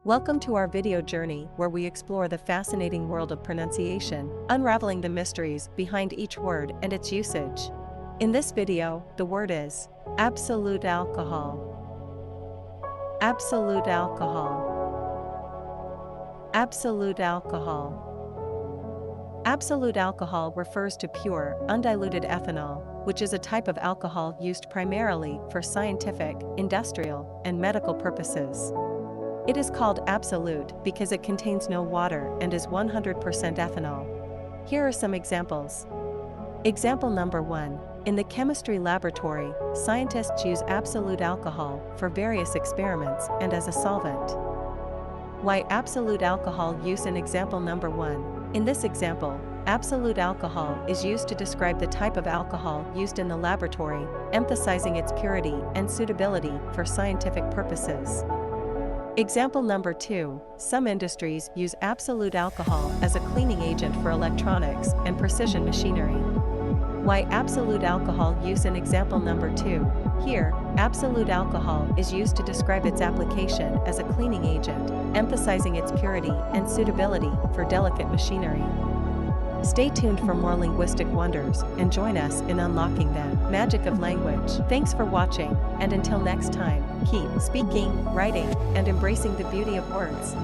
Welcome to our video journey where we explore the fascinating world of pronunciation, unraveling the mysteries behind each word and its usage. In this video, the word is absolute alcohol. Absolute alcohol. Absolute alcohol. Absolute alcohol refers to pure, undiluted ethanol, which is a type of alcohol used primarily for scientific, industrial, and medical purposes. It is called absolute because it contains no water and is 100% ethanol. Here are some examples. Example number 1. In the chemistry laboratory, scientists use absolute alcohol for various experiments and as a solvent. Why absolute alcohol use in example number 1? In this example, absolute alcohol is used to describe the type of alcohol used in the laboratory, emphasizing its purity and suitability for scientific purposes. Example number 2. Some industries use absolute alcohol as a cleaning agent for electronics and precision machinery. Why absolute alcohol use in example number 2? Here, absolute alcohol is used to describe its application as a cleaning agent, emphasizing its purity and suitability for delicate machinery. Stay tuned for more linguistic wonders and join us in unlocking the magic of language. Thanks for watching, and until next time, keep speaking, writing, and embracing the beauty of words.